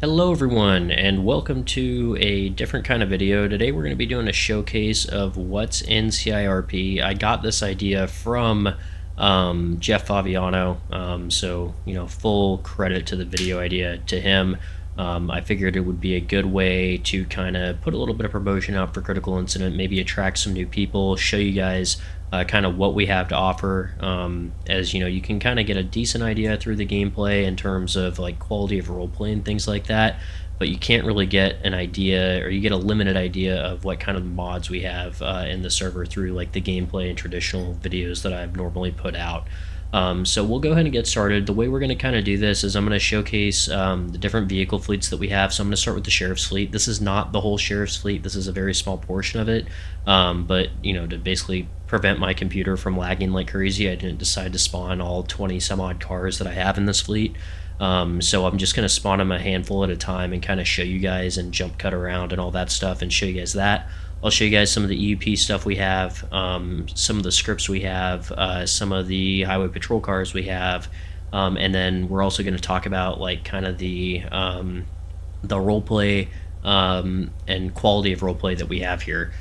Hello everyone, and welcome to a different kind of video. Today we're going to be doing a showcase of what's in CIRP. I got this idea from Jeff Favignano, so full credit to the video idea to him. I figured it would be a good way to kind of put a little bit of promotion out for Critical Incident, maybe attract some new people, show you guys kind of what we have to offer. As you can kind of get a decent idea through the gameplay in terms of like quality of roleplay and things like that, but you can't really get an idea, or you get a limited idea of what kind of mods we have in the server through like the gameplay and traditional videos that I've normally put out. So we'll go ahead and get started. The way we're going to kind of do this is I'm going to showcase the different vehicle fleets that we have. So I'm going to start with the Sheriff's fleet. This is not the whole Sheriff's fleet. This is a very small portion of it. But to basically prevent my computer from lagging like crazy, I didn't decide to spawn all 20 some odd cars that I have in this fleet. So I'm just going to spawn them a handful at a time and kind of show you guys and jump cut around and all that stuff and show you guys that. I'll show you guys some of the EUP stuff we have, some of the scripts we have, some of the highway patrol cars we have, and then we're also going to talk about like kind of the roleplay and quality of roleplay that we have here.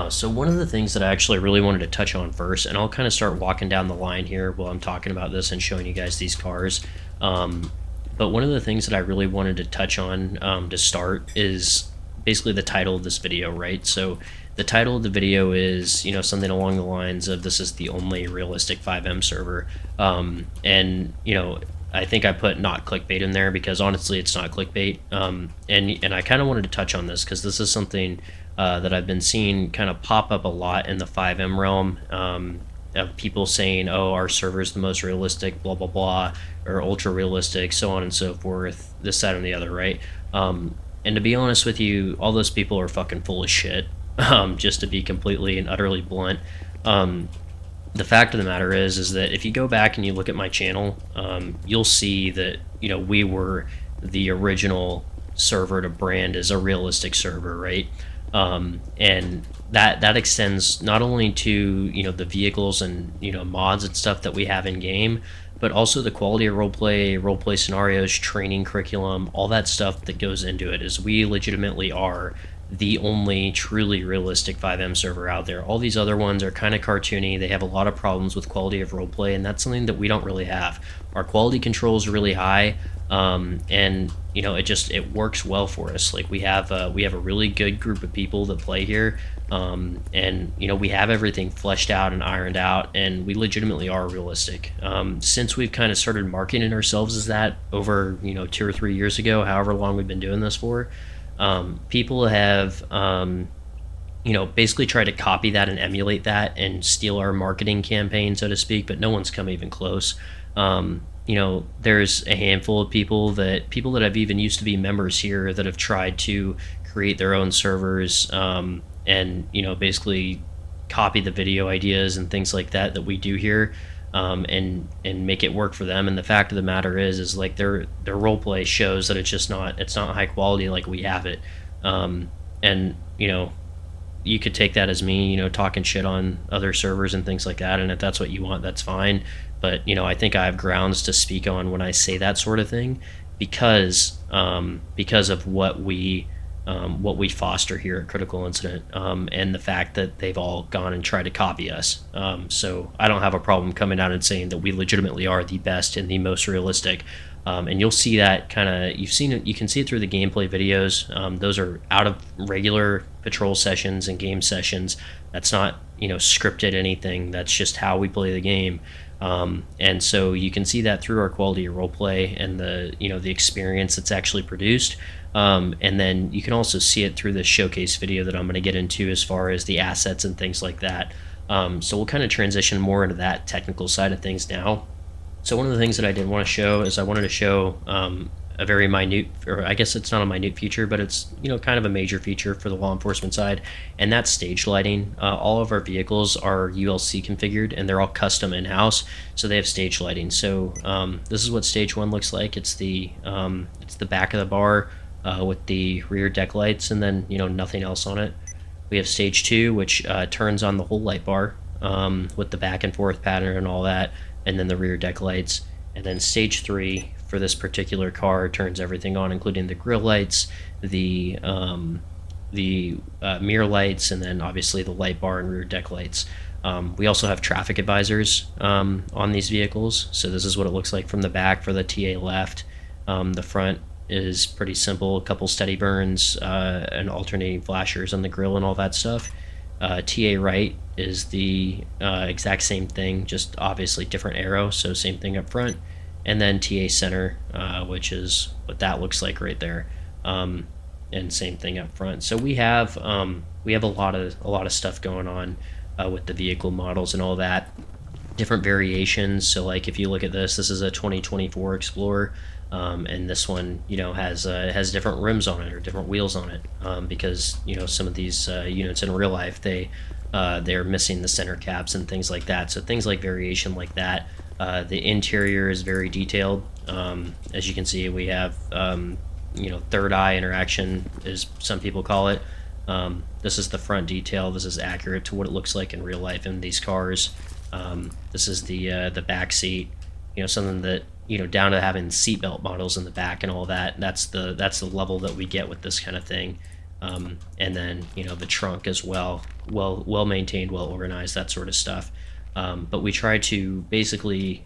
So one of the things that I actually really wanted to touch on first, and I'll kind of start walking down the line here while I'm talking about this and showing you guys these cars. But one of the things that I really wanted to touch on to start is basically the title of this video, right? So the title of the video is something along the lines of "This is the only realistic FiveM server," and I think I put not clickbait in there because honestly it's not clickbait, and I kind of wanted to touch on this because this is something that I've been seeing kind of pop up a lot in the FiveM realm, of people saying, oh, our server is the most realistic, blah blah blah, or ultra realistic, so on and so forth, this, that, and the other, right? And to be honest with you, all those people are fucking full of shit, just to be completely and utterly blunt. The fact of the matter is that if you go back and you look at my channel, you'll see that we were the original server to brand as a realistic server, right? And that extends not only to the vehicles and mods and stuff that we have in game, but also the quality of roleplay scenarios, training curriculum, all that stuff that goes into it. Is we legitimately are the only truly realistic FiveM server out there. All these other ones are kind of cartoony. They have a lot of problems with quality of roleplay, and that's something that we don't really have. Our quality control is really high, and it works well for us. Like we have a really good group of people that play here, and we have everything fleshed out and ironed out, and we legitimately are realistic. Since we've kind of started marketing ourselves as that over 2 or 3 years ago, however long we've been doing this for, people have basically tried to copy that and emulate that and steal our marketing campaign, so to speak, but no one's come even close. There's a handful of people that have even used to be members here that have tried to create their own servers, and basically copy the video ideas and things like that we do here, and make it work for them. And the fact of the matter is like their roleplay shows that it's not high quality like we have it. And you could take that as me talking shit on other servers and things like that, and if that's what you want, that's fine. But I think I have grounds to speak on when I say that sort of thing, because of what we foster here at Critical Incident, and the fact that they've all gone and tried to copy us. So I don't have a problem coming out and saying that we legitimately are the best and the most realistic. And you'll see that you can see it through the gameplay videos. Those are out of regular patrol sessions and game sessions. That's not scripted anything. That's just how we play the game. And so you can see that through our quality of roleplay and the experience that's actually produced. And then you can also see it through the showcase video that I'm going to get into as far as the assets and things like that. So we'll kind of transition more into that technical side of things now. So one of the things that I did want to show is I wanted to show a very minute, or I guess it's not a minute feature, but it's kind of a major feature for the law enforcement side, and that's stage lighting. All of our vehicles are ULC configured, and they're all custom in-house, so they have stage lighting. So this is what stage 1 looks like. It's the back of the bar with the rear deck lights, and then nothing else on it. We have stage 2, which turns on the whole light bar with the back and forth pattern and all that, and then the rear deck lights. And then stage 3 for this particular car. It turns everything on, including the grille lights, the mirror lights, and then obviously the light bar and rear deck lights. We also have traffic advisors on these vehicles. So this is what it looks like from the back for the TA left. The front is pretty simple, a couple steady burns and alternating flashers on the grille and all that stuff. TA right is the exact same thing, just obviously different arrow, so same thing up front. And then TA center, which is what that looks like right there, and same thing up front. So we have a lot of stuff going on with the vehicle models and all that, different variations. So like if you look at this is a 2024 Explorer, and this one, you know, has different rims on it or different wheels on it, because, you know, some of these units in real life, they're missing the center caps and things like that. So things like variation like that. The interior is very detailed. As you can see, we have you know, third eye interaction, as some people call it. This is the front detail. This is accurate to what it looks like in real life in these cars. This is the back seat. You know, something that, you know, down to having seatbelt models in the back and all that. That's the level that we get with this kind of thing. And then, you know, the trunk as well maintained, well organized, that sort of stuff. But we try to basically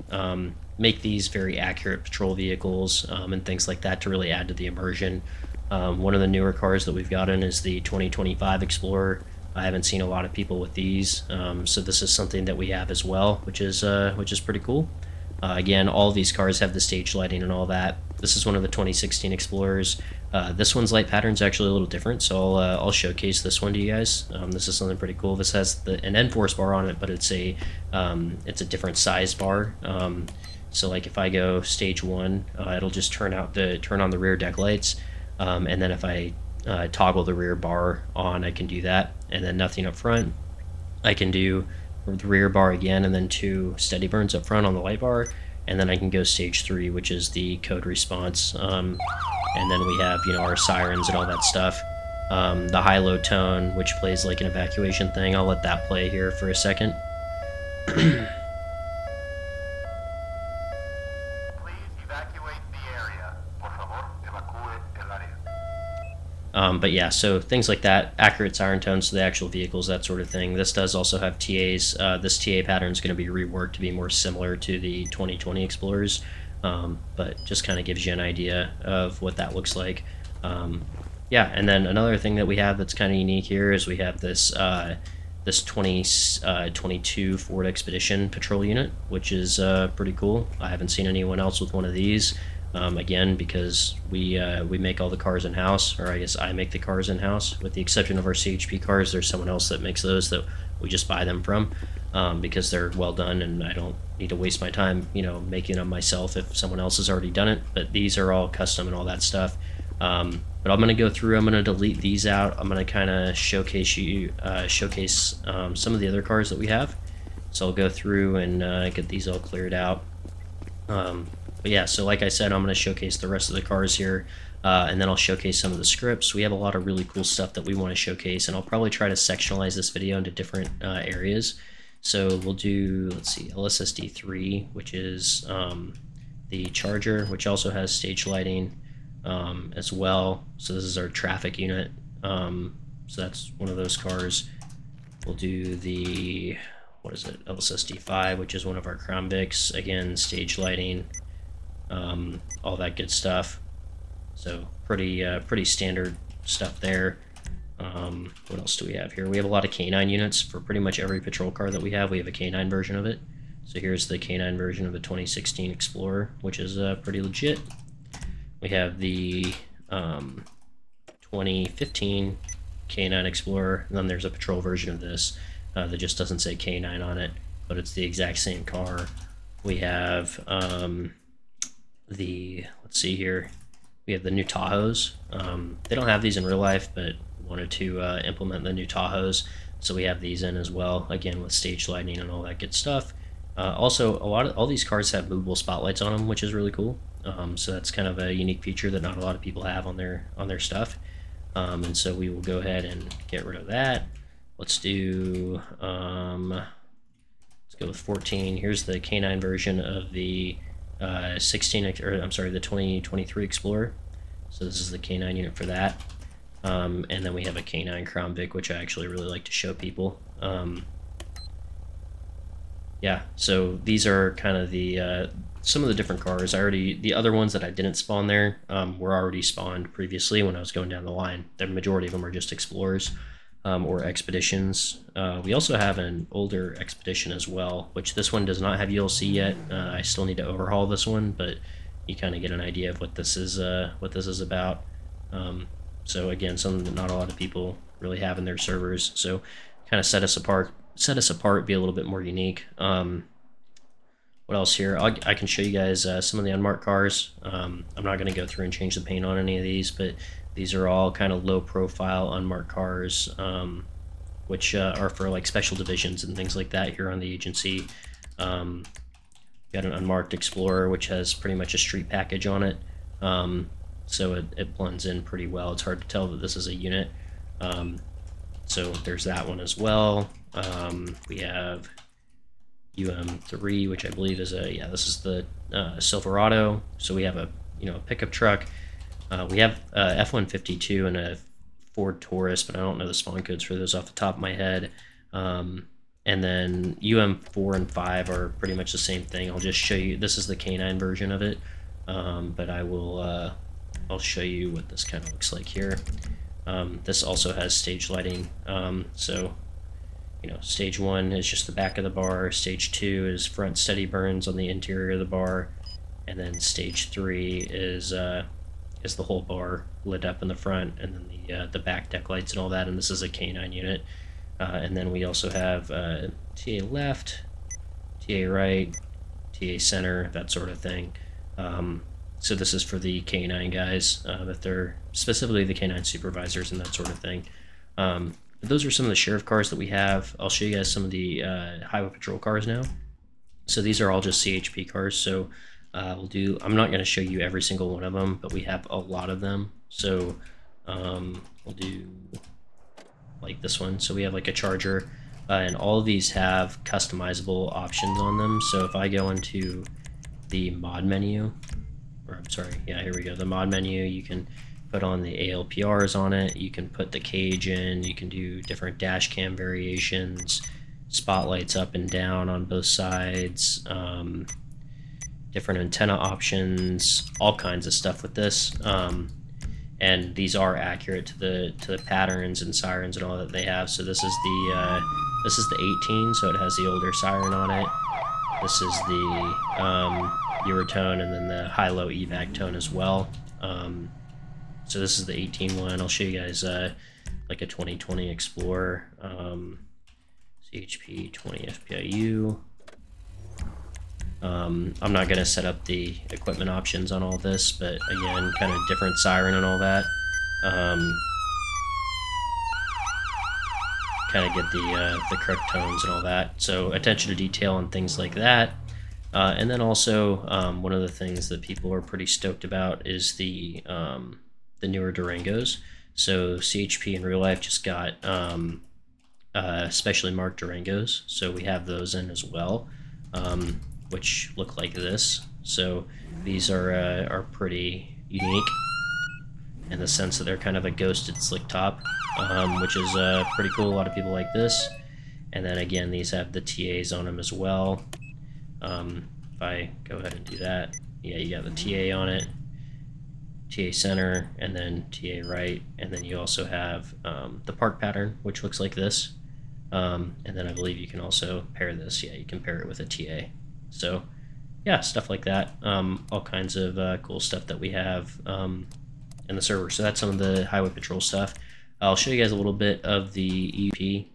make these very accurate patrol vehicles and things like that to really add to the immersion. One of the newer cars that we've gotten is the 2025 Explorer. I haven't seen a lot of people with these, so this is something that we have as well, which is pretty cool. Again, all of these cars have the stage lighting and all that. This is one of the 2016 Explorers. This one's light pattern's actually a little different, so I'll showcase this one to you guys. This is something pretty cool. This has an N-Force bar on it, but it's a different size bar. So like if I go stage 1, it'll just turn on the rear deck lights, and then if I toggle the rear bar on, I can do that, and then nothing up front. I can do the rear bar again, and then 2 steady burns up front on the light bar, and then I can go stage 3, which is the code response, and then we have, you know, our sirens and all that stuff. The high-low tone, which plays like an evacuation thing. I'll let that play here for a second. But yeah, so things like that, accurate siren tones to the actual vehicles, that sort of thing. This does also have TAs. This TA pattern is going to be reworked to be more similar to the 2020 Explorers, but just kind of gives you an idea of what that looks like. Yeah, and then another thing that we have that's kind of unique here is we have this 2022 Ford Expedition patrol unit, which is pretty cool. I haven't seen anyone else with one of these. Again, because we make all the cars in-house, or I guess I make the cars in-house, with the exception of our CHP cars. There's someone else that makes those that we just buy them from, because they're well done, and I don't need to waste my time, you know, making them myself if someone else has already done it. But these are all custom and all that stuff. But I'm going to go through, I'm going to delete these out. I'm going to kind of showcase some of the other cars that we have. So I'll go through and get these all cleared out. But yeah, so like I said, I'm going to showcase the rest of the cars here, and then I'll showcase some of the scripts. We have a lot of really cool stuff that we want to showcase, and I'll probably try to sectionalize this video into different areas. So we'll do, let's see, LSSD3, which is the Charger, which also has stage lighting as well. So this is our traffic unit. So that's one of those cars. We'll do the, what is it, LSSD5, which is one of our Crown Vics. Again, stage lighting. All that good stuff. So pretty standard stuff there. What else do we have here? We have a lot of K9 units for pretty much every patrol car that we have. We have a K9 version of it. So here's the K9 version of the 2016 Explorer, which is pretty legit. We have the 2015 K9 Explorer, and then there's a patrol version of this that just doesn't say K9 on it, but it's the exact same car. We have let's see here, we have the new Tahoes. They don't have these in real life, but wanted to implement the new Tahoes, so we have these in as well, again with stage lighting and all that good stuff. Also, all these cars have movable spotlights on them, which is really cool. So that's kind of a unique feature that not a lot of people have on their stuff. And so we will go ahead and get rid of that. Let's do let's go with 14. Here's the K9 version of the the 2023 Explorer. So this is the K9 unit for that. And then we have a K9 Crown Vic, which I actually really like to show people. Yeah, so these are kind of the some of the different cars. The other ones that I didn't spawn there were already spawned previously when I was going down the line. The majority of them are just Explorers or Expeditions. We also have an older Expedition as well, which this one does not have ULC yet. I still need to overhaul this one, but you kind of get an idea of what this is about. So again, something that not a lot of people really have in their servers. So kind of set us apart, be a little bit more unique. What else here? I can show you guys some of the unmarked cars. I'm not going to go through and change the paint on any of these, but these are all kind of low profile unmarked cars, which are for like special divisions and things like that here on the agency. Got an unmarked Explorer, which has pretty much a street package on it. So it blends in pretty well. It's hard to tell that this is a unit. So there's that one as well. We have UM3, which I believe is this is the Silverado. So we have a pickup truck. We have F-152 and a Ford Taurus, but I don't know the spawn codes for those off the top of my head. And then UM4 and 5 are pretty much the same thing. I'll just show you. This is the K9 version of it, but I'll show you what this kind of looks like here. This also has stage lighting. So stage 1 is just the back of the bar. Stage 2 is front steady burns on the interior of the bar, and then stage 3 is the whole bar lit up in the front, and then the back deck lights and all that. And this is a K9 unit. And then we also have TA left, TA right, TA center, that sort of thing. So this is for the K9 guys, that they're specifically the K9 supervisors and that sort of thing. Those are some of the sheriff cars that we have. I'll show you guys some of the highway patrol cars now. So these are all just CHP cars. So I'm not going to show you every single one of them, but we have a lot of them. So we'll do like this one. So we have like a Charger, and all of these have customizable options on them. So if I go into the mod menu, here we go, the mod menu, you can put on the ALPRs on it, you can put the cage in, you can do different dash cam variations, spotlights up and down on both sides, different antenna options, all kinds of stuff with this. And these are accurate to the patterns and sirens and all that they have. So this is the 18, so it has the older siren on it. This is the Eurotone, and then the high-low evac tone as well. So this is the 18 one. I'll show you guys like a 2020 Explorer, CHP 20 FPIU. I'm not going to set up the equipment options on all this, but again, kind of different siren and all that. Kind of get the correct tones and all that. So attention to detail and things like that. And then also one of the things that people are pretty stoked about is the newer Durangos. So CHP in real life just got specially marked Durangos, so we have those in as well, which look like this. So these are pretty unique in the sense that they're kind of a ghosted slick top, which is pretty cool. A lot of people like this. And then again, these have the TAs on them as well. If I go ahead and do that, yeah, you got the TA on it, TA center, and then TA right, and then you also have the park pattern, which looks like this. And then I believe you can also pair this. Yeah, you can pair it with a TA. So yeah, stuff like that. All kinds of cool stuff that we have in the server. So that's some of the highway patrol stuff. I'll show you guys a little bit of the EUP.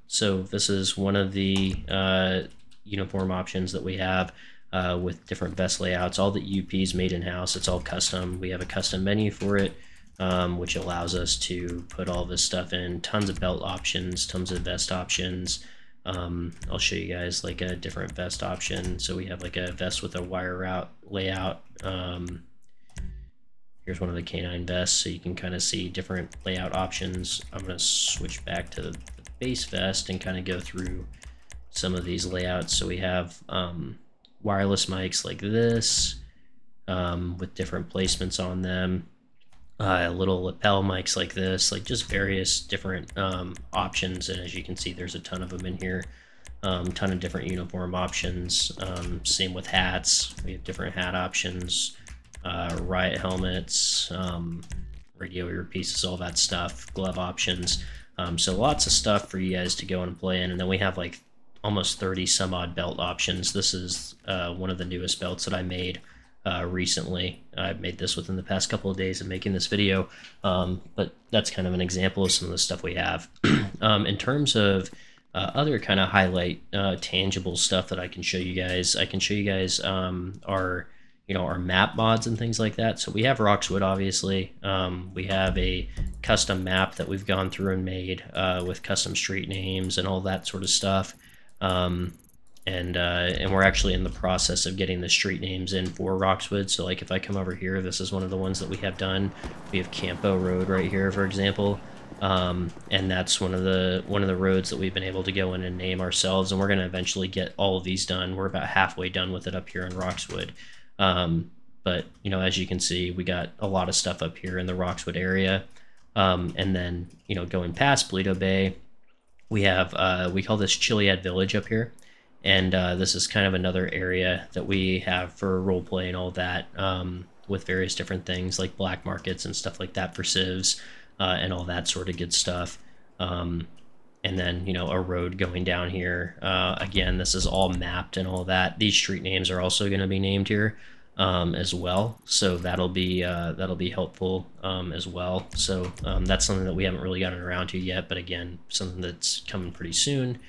So this is one of the uniform options that we have with different vest layouts. All the EUP is made in-house. It's all custom. We have a custom menu for it, which allows us to put all this stuff in. Tons of belt options, tons of vest options. I'll show you guys like a different vest option. So we have like a vest with a wire route layout. Here's one of the K9 vests, so you can kind of see different layout options. I'm going to switch back to the base vest and kind of go through some of these layouts. So we have wireless mics like this, with different placements on them. Little lapel mics like this, like just various different options. And as you can see, there's a ton of them in here. Ton of different uniform options. Same with hats. We have different hat options, riot helmets, radio earpieces, all that stuff, glove options. So lots of stuff for you guys to go and play in. And then we have like almost 30 some odd belt options. This is one of the newest belts that I made recently. I've made this within the past couple of days of making this video, but that's kind of an example of some of the stuff we have. In terms of other kind of highlight tangible stuff that I can show you guys, our our map mods and things like that. So we have Roxwood, obviously. We have a custom map that we've gone through and made with custom street names and all that sort of stuff. And we're actually in the process of getting the street names in for Roxwood. So like if I come over here, this is one of the ones that we have done. We have Campo Road right here, for example. And that's one of the roads that we've been able to go in and name ourselves, and we're going to eventually get all of these done. We're about halfway done with it up here in Roxwood. But as you can see, we got a lot of stuff up here in the Roxwood area. And then going past Bledo Bay, we have we call this Chiliad Village up here, and this is kind of another area that we have for roleplay and all that, with various different things like black markets and stuff like that for civs. And all that sort of good stuff. And then, a road going down here. Again, this is all mapped and all that. These street names are also going to be named here as well. So that'll be helpful as well. So that's something that we haven't really gotten around to yet, but again, something that's coming pretty soon.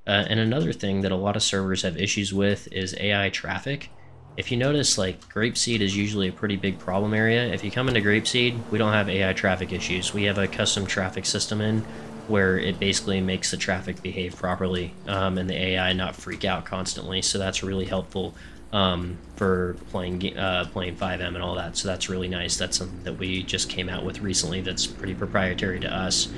And another thing that a lot of servers have issues with is AI traffic. If you notice, like, Grapeseed is usually a pretty big problem area. If you come into Grapeseed, we don't have AI traffic issues. We have a custom traffic system in where it basically makes the traffic behave properly, and the AI not freak out constantly. So that's really helpful for playing FiveM and all that. So that's really nice. That's something that we just came out with recently that's pretty proprietary to us.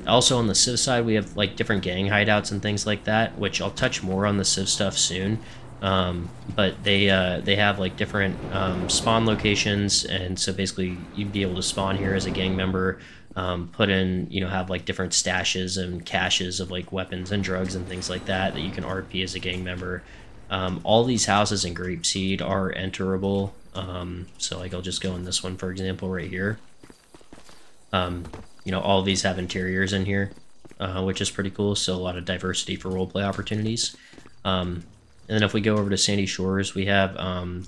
Also on the Civ side, we have like different gang hideouts and things like that, which I'll touch more on the Civ stuff soon. But they have like different spawn locations, and so basically you'd be able to spawn here as a gang member, put in, have like different stashes and caches of like weapons and drugs and things like that you can RP as a gang member. All these houses in Grapeseed are enterable, so like I'll just go in this one, for example, right here. All of these have interiors in here, which is pretty cool, so a lot of diversity for roleplay opportunities. And then if we go over to Sandy Shores, we have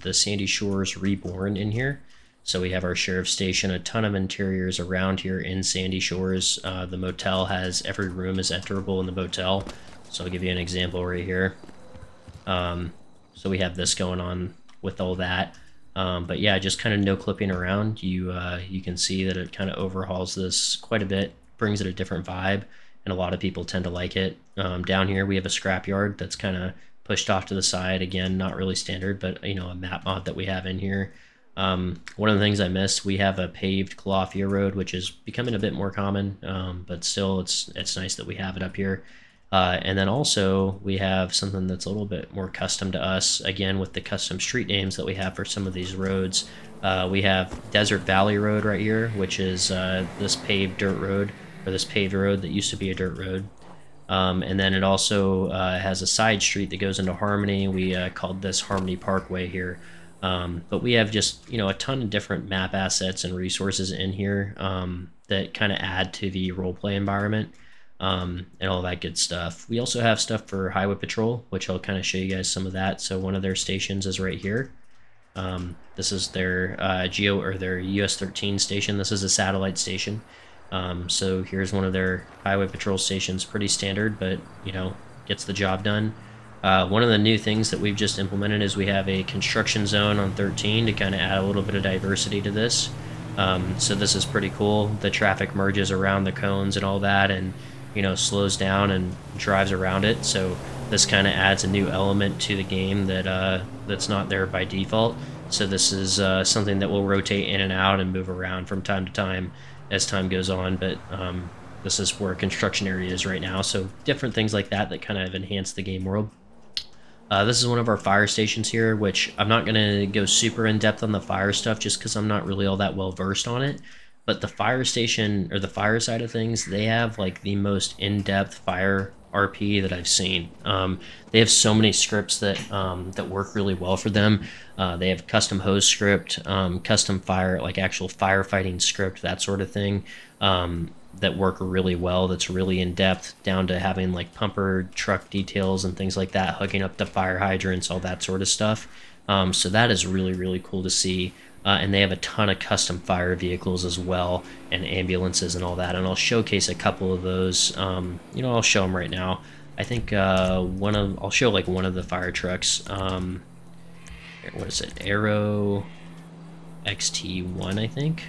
the Sandy Shores Reborn in here. So we have our sheriff's station, a ton of interiors around here in Sandy Shores. The motel has every room is enterable in the motel. So I'll give you an example right here. So we have this going on with all that. But yeah, just kind of no clipping around. You can see that it kind of overhauls this quite a bit, brings it a different vibe, and a lot of people tend to like it. Down here we have a scrapyard that's kind of pushed off to the side. Again, not really standard, but a map mod that we have in here. One of the things I missed, we have a paved Calafia road, which is becoming a bit more common, but still it's nice that we have it up here. And then also we have something that's a little bit more custom to us, again with the custom street names that we have for some of these roads. We have Desert Valley Road right here, which is this paved dirt road, or this paved road that used to be a dirt road. And then it also has a side street that goes into Harmony. We called this Harmony Parkway here. But we have just, a ton of different map assets and resources in here that kind of add to the roleplay environment, and all that good stuff. We also have stuff for Highway Patrol, which I'll kind of show you guys some of that. So one of their stations is right here. This is their their US-13 station. This is a satellite station. So here's one of their highway patrol stations, pretty standard, but gets the job done. One of the new things that we've just implemented is we have a construction zone on 13 to kind of add a little bit of diversity to this. So this is pretty cool. The traffic merges around the cones and all that, and slows down and drives around it. So this kind of adds a new element to the game that's not there by default. So this is something that will rotate in and out and move around from time to time as time goes on, but this is where construction area is right now. So different things like that kind of enhance the game world. This is one of our fire stations here, which I'm not going to go super in depth on the fire stuff just because I'm not really all that well versed on it. But the fire station, or the fire side of things, they have like the most in-depth fire RP that I've seen. They have so many scripts that that work really well for them. They have custom hose script, custom fire, like actual firefighting script, that sort of thing. That work really well, that's really in depth, down to having like pumper truck details and things like that, hooking up the fire hydrants, all that sort of stuff. So that is really, really cool to see. And they have a ton of custom fire vehicles as well, and ambulances and all that. And I'll showcase a couple of those. I'll show them right now. I think I'll show like one of the fire trucks. What is it? Aero XT1, I think,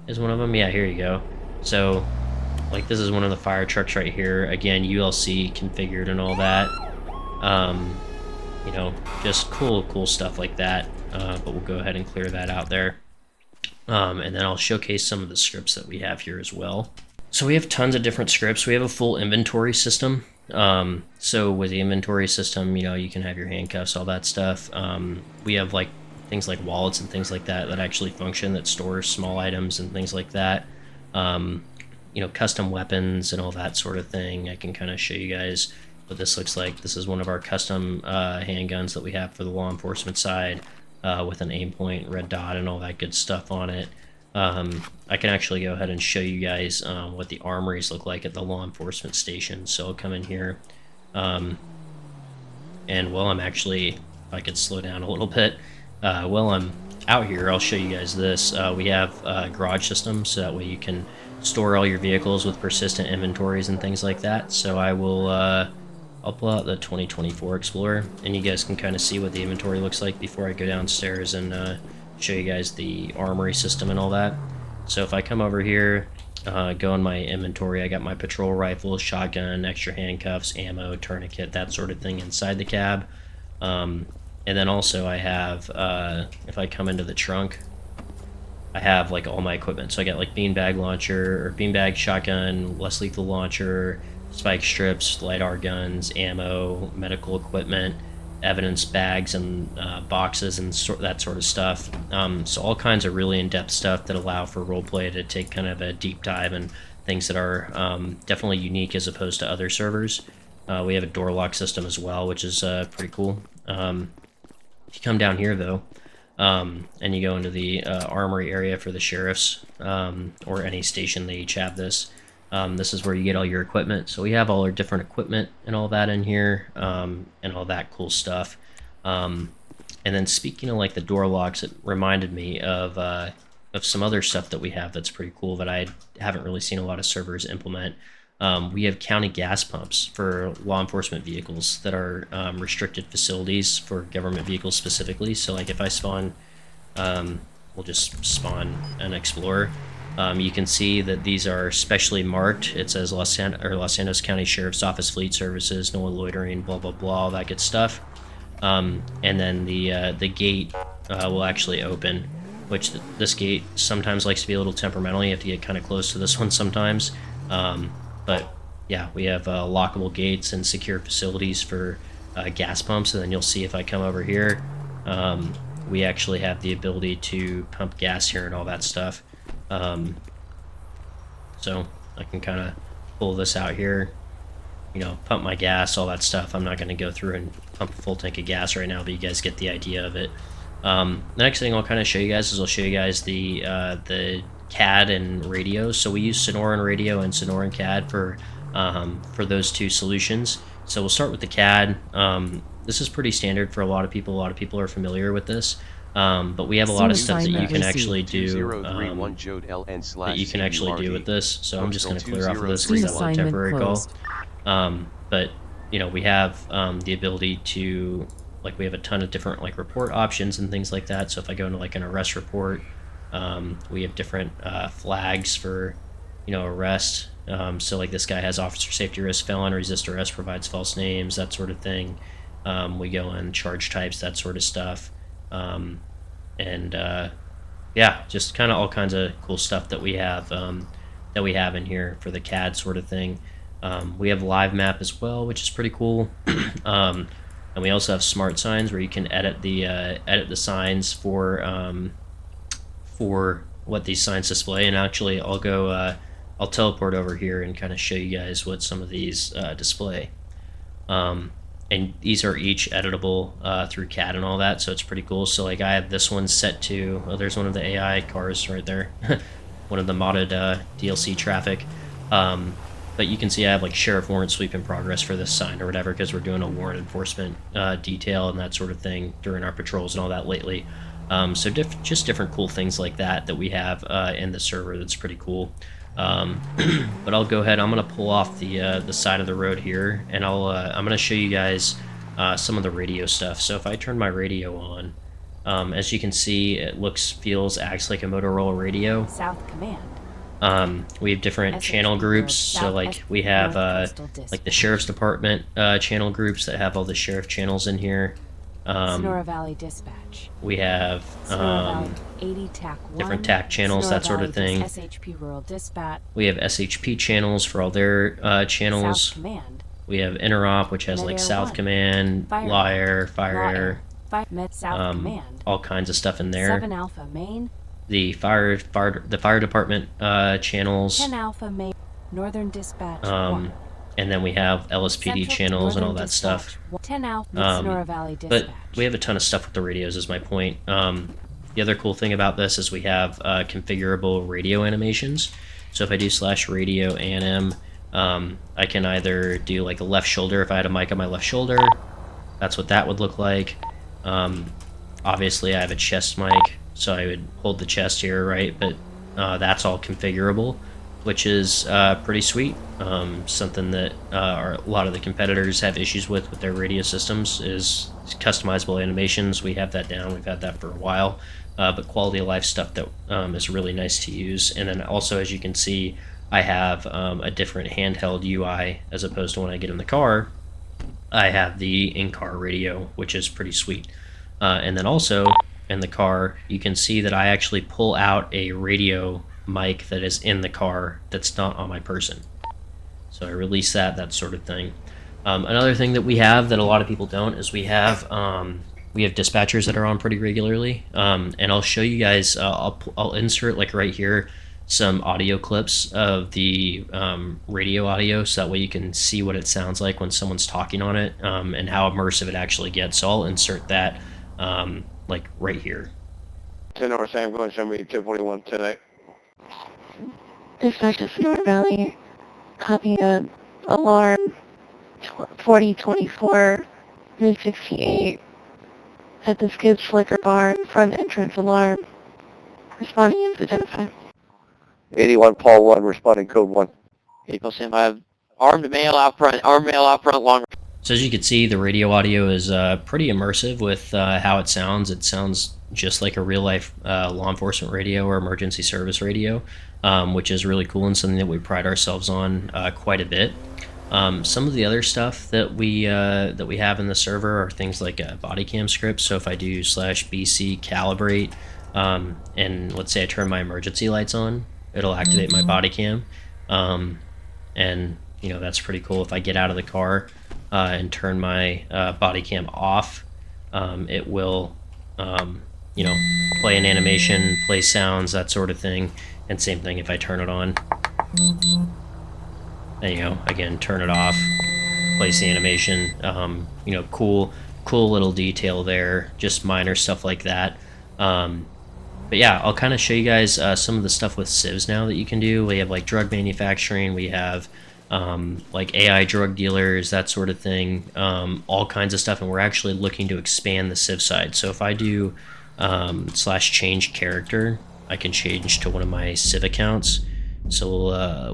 is one of them. Yeah, here you go. So, like, this is one of the fire trucks right here. Again, ULC configured and all that. Just cool stuff like that. But we'll go ahead and clear that out there. And then I'll showcase some of the scripts that we have here as well. So we have tons of different scripts. We have a full inventory system. So with the inventory system, you can have your handcuffs, all that stuff. We have like things like wallets and things like that that actually function, that store small items and things like that. Custom weapons and all that sort of thing. I can kind of show you guys what this looks like. This is one of our custom handguns that we have for the law enforcement side, with an aim point, red dot, and all that good stuff on it. I can actually go ahead and show you guys what the armories look like at the law enforcement station. So I'll come in here, and while I'm actually, if I could slow down a little bit, while I'm out here, I'll show you guys this. We have a garage system, so that way you can store all your vehicles with persistent inventories and things like that. So I will, I'll pull out the 2024 Explorer, and you guys can kind of see what the inventory looks like before I go downstairs and show you guys the armory system and all that. So if I come over here, go in my inventory, I got my patrol rifle, shotgun, extra handcuffs, ammo, tourniquet, that sort of thing inside the cab. And then also I have, if I come into the trunk, I have like all my equipment. So I got like beanbag launcher, or beanbag shotgun, less lethal launcher, spike strips, LiDAR guns, ammo, medical equipment, evidence bags and boxes and that sort of stuff. So all kinds of really in-depth stuff that allow for roleplay to take kind of a deep dive and things that are definitely unique as opposed to other servers. We have a door lock system as well, which is pretty cool. If you come down here though, and you go into the armory area for the sheriffs, or any station, they each have this. This is where you get all your equipment. So we have all our different equipment and all that in here, and all that cool stuff. And then speaking of like the door locks, it reminded me of some other stuff that we have that's pretty cool that I haven't really seen a lot of servers implement. We have county gas pumps for law enforcement vehicles that are restricted facilities for government vehicles specifically. So like if I spawn, we'll just spawn an Explorer. You can see that these are specially marked. It says Los Angeles County Sheriff's Office Fleet Services, no loitering, blah blah blah, all that good stuff. And then the gate will actually open, which this gate sometimes likes to be a little temperamental. You have to get kind of close to this one sometimes. But yeah, we have lockable gates and secure facilities for gas pumps. And then you'll see if I come over here, we actually have the ability to pump gas here and all that stuff. So I can kind of pull this out here, pump my gas, all that stuff. I'm not going to go through and pump a full tank of gas right now, but you guys get the idea of it. The next thing I'll kind of show you guys is I'll show you guys the CAD and radio. So we use Sonoran radio and Sonoran CAD for those two solutions. So we'll start with the CAD. This is pretty standard for a lot of people. A lot of people are familiar with this. But we have a lot of stuff that you can actually do that you can actually do with this. So I'm just going to clear off of this because that was a temporary call. But we have the ability to, like, we have a ton of different like report options and things like that. So if I go into like an arrest report, we have different flags for arrest. So like this guy has officer safety risk, felon, resist arrest, provides false names, that sort of thing. We go in charge types, that sort of stuff. Yeah, just kind of all kinds of cool stuff that we have in here for the CAD sort of thing. We have live map as well, which is pretty cool. And we also have smart signs where you can edit the signs for what these signs display. And actually, I'll teleport over here and kind of show you guys what some of these display. And these are each editable through CAD and all that, so it's pretty cool. So like I have this one set to, oh, there's one of the AI cars right there, one of the modded DLC traffic. But you can see I have like sheriff warrant sweep in progress for this sign or whatever, because we're doing a warrant enforcement detail and that sort of thing during our patrols and all that lately. So just different cool things like that we have in the server. That's pretty cool. But I'll go ahead. I'm gonna pull off the side of the road here, and I'm gonna show you guys some of the radio stuff. So if I turn my radio on, as you can see, it feels, acts like a Motorola radio. South Command. We have different channel groups, so like we have like the Sheriff's Department channel groups that have all the sheriff channels in here. Sonora Valley Dispatch. We have 80 TAC 1, different TAC channels, Sonora that sort of thing. SHP Rural Dispatch. We have SHP channels for all their channels. South Command. We have Interop, which has like South 1. Command, Liar, Fire, Med South Command. all kinds of stuff in there. 7 Alpha Main. The fire department channels. 10 Alpha Main. Northern Dispatch 1. And then we have LSPD Central channels and all that Dispatch, stuff. 10 Alpha Sonora Valley Dispatch. But we have a ton of stuff with the radios, is my point. The other cool thing about this is we have configurable radio animations. So if I do /radio anim, I can either do like a left shoulder. If I had a mic on my left shoulder, that's what that would look like. Obviously I have a chest mic, so I would hold the chest here, right? But that's all configurable, which is pretty sweet. Something that a lot of the competitors have issues with their radio systems is customizable animations. We have that down. We've had that for a while. But quality of life stuff that is really nice to use. And then also, as you can see, I have a different handheld UI as opposed to when I get in the car. I have the in-car radio, which is pretty sweet. And then also in the car, you can see that I actually pull out a radio mic that is in the car that's not on my person. So I release that sort of thing. Another thing that we have that a lot of people don't is we have dispatchers that are on pretty regularly, and I'll show you guys. I'll insert like right here some audio clips of the radio audio, so that way you can see what it sounds like when someone's talking on it, and how immersive it actually gets. So I'll insert that like right here. 10 over Sam, going to show me 241 tonight. Dispatch to Sonora Valley. Copy of alarm 4024 mid-68 at the Skids Flicker Bar, front entrance alarm. Responding is identified. 81 Paul 1, responding code 1. People Sim, I have armed male out front, long. So as you can see, the radio audio is pretty immersive with how it sounds. It sounds just like a real-life law enforcement radio or emergency service radio, which is really cool and something that we pride ourselves on quite a bit. Some of the other stuff that we have in the server are things like body cam scripts. So if I do /BC calibrate, and let's say I turn my emergency lights on, it'll activate my body cam, and you know, that's pretty cool. If I get out of the car and turn my body cam off, it will you know, play an animation, play sounds, that sort of thing. And same thing if I turn it on. And, you know, again, turn it off, place the animation. You know, cool little detail there, just minor stuff like that. But yeah, I'll kind of show you guys some of the stuff with civs now that you can do. We have like drug manufacturing, we have like AI drug dealers, that sort of thing, all kinds of stuff. And we're actually looking to expand the civ side. So if I do /change character, I can change to one of my civ accounts. So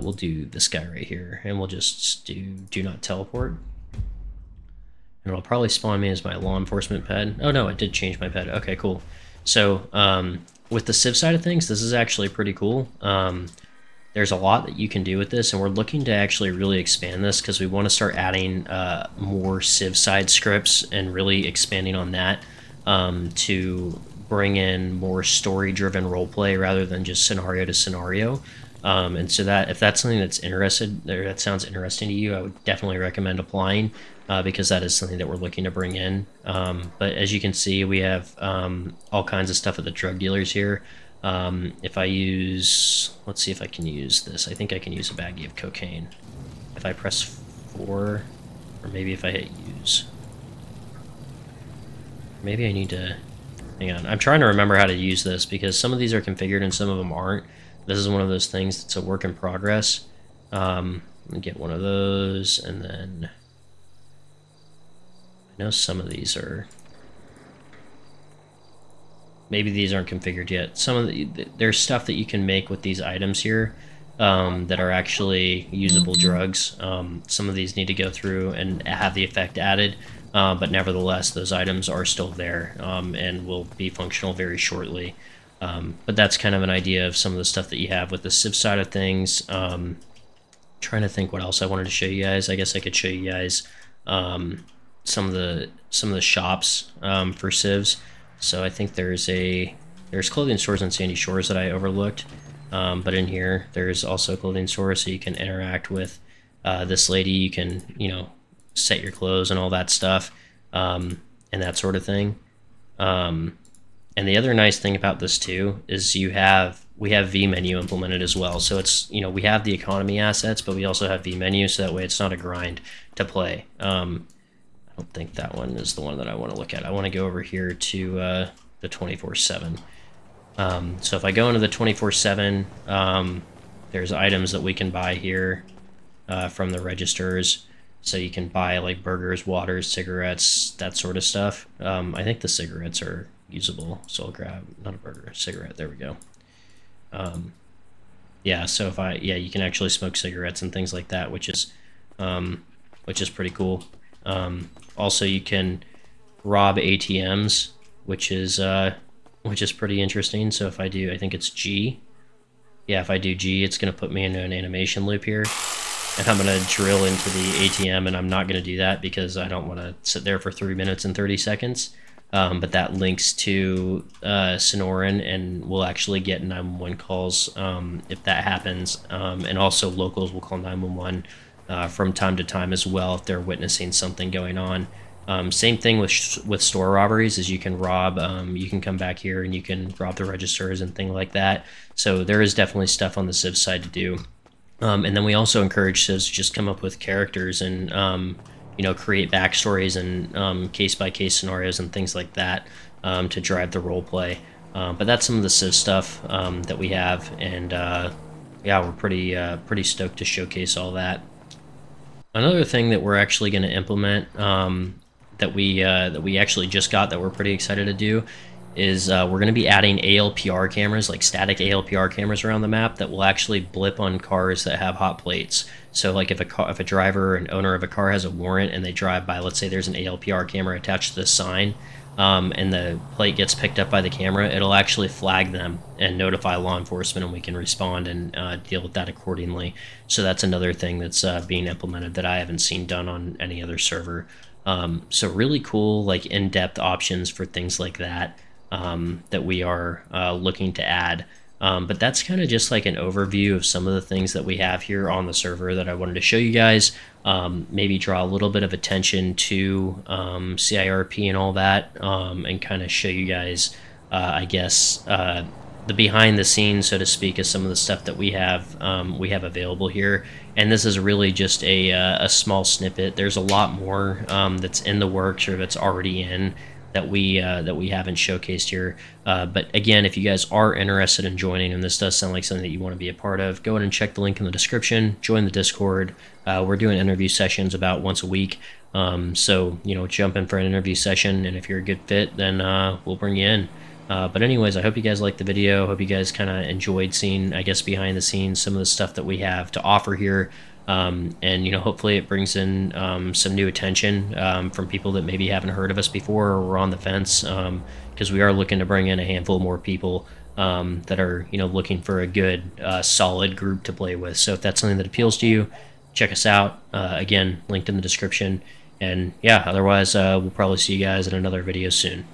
we'll do this guy right here, and we'll just do not teleport, and it'll probably spawn me as my law enforcement pet. Oh no, it did change my pet. Okay, cool. So with the civ side of things, this is actually pretty cool. There's a lot that you can do with this, and we're looking to actually really expand this because we want to start adding more civ side scripts and really expanding on that to bring in more story-driven roleplay rather than just scenario to scenario. And so that if that's something that's interested or that sounds interesting to you, I would definitely recommend applying. because that is something that we're looking to bring in. But as you can see, we have all kinds of stuff at the drug dealers here. If I use, let's see if I can use this. I think I can use a baggie of cocaine. If I press 4, or maybe if I hit use. Maybe I need to, hang on. I'm trying to remember how to use this because some of these are configured and some of them aren't. This is one of those things that's a work in progress. Let me get one of those, and then I know some of these are, maybe these aren't configured yet. Some of there's stuff that you can make with these items here that are actually usable drugs. Some of these need to go through and have the effect added, but nevertheless, those items are still there and will be functional very shortly. But that's kind of an idea of some of the stuff that you have with the Civ side of things. Trying to think what else I wanted to show you guys. I guess I could show you guys some of the shops for Civs. So I think there's clothing stores on Sandy Shores that I overlooked, but in here there's also clothing stores, so you can interact with this lady. You can, you know, set your clothes and all that stuff, and that sort of thing. And the other nice thing about this too is we have vMenu implemented as well. So it's, you know, we have the economy assets, but we also have vMenu, so that way it's not a grind to play. I don't think that one is the one that I want to look at. I want to go over here to the 24/7. So if I go into the 24/7, there's items that we can buy here from the registers. So you can buy like burgers, waters, cigarettes, that sort of stuff. I think the cigarettes are usable, so I'll grab, not a burger, a cigarette. There we go. Yeah, so you can actually smoke cigarettes and things like that, which is pretty cool. Also, you can rob ATMs, which is pretty interesting. So if I do, I think it's G. Yeah, if I do G, it's gonna put me into an animation loop here, and I'm gonna drill into the ATM, and I'm not gonna do that because I don't want to sit there for 3 minutes and 30 seconds. But that links to Sonoran, and we'll actually get 911 calls if that happens. And also locals will call 911 from time to time as well if they're witnessing something going on. Same thing with store robberies, is you can rob, you can come back here and you can rob the registers and things like that. So there is definitely stuff on the Civ side to do. And then we also encourage Civs to just come up with characters and you know, create backstories and case-by-case scenarios and things like that to drive the role play. But that's some of the Civ stuff that we have, and yeah, we're pretty stoked to showcase all that. Another thing that we're actually going to implement that we actually just got that we're pretty excited to do is we're going to be adding ALPR cameras, like static ALPR cameras around the map that will actually blip on cars that have hot plates. So like if a driver or an owner of a car has a warrant and they drive by, let's say there's an ALPR camera attached to the sign, and the plate gets picked up by the camera, it'll actually flag them and notify law enforcement, and we can respond and deal with that accordingly. So that's another thing that's being implemented that I haven't seen done on any other server. So really cool, like in-depth options for things like that that we are looking to add. But that's kind of just like an overview of some of the things that we have here on the server that I wanted to show you guys. Maybe draw a little bit of attention to CIRP and all that, and kind of show you guys, I guess, the behind the scenes, so to speak, of some of the stuff that we have available here. And this is really just a small snippet. There's a lot more that's in the works or that's already in that we haven't showcased here. But again, if you guys are interested in joining, and this does sound like something that you want to be a part of, go ahead and check the link in the description, join the Discord. We're doing interview sessions about once a week. So, you know, jump in for an interview session, and if you're a good fit, then we'll bring you in. But anyways, I hope you guys liked the video. Hope you guys kind of enjoyed seeing, I guess, behind the scenes, some of the stuff that we have to offer here. And, you know, hopefully it brings in some new attention from people that maybe haven't heard of us before or were on the fence, because we are looking to bring in a handful more people that are, you know, looking for a good, solid group to play with. So if that's something that appeals to you, check us out. Again, linked in the description. And yeah, otherwise, we'll probably see you guys in another video soon.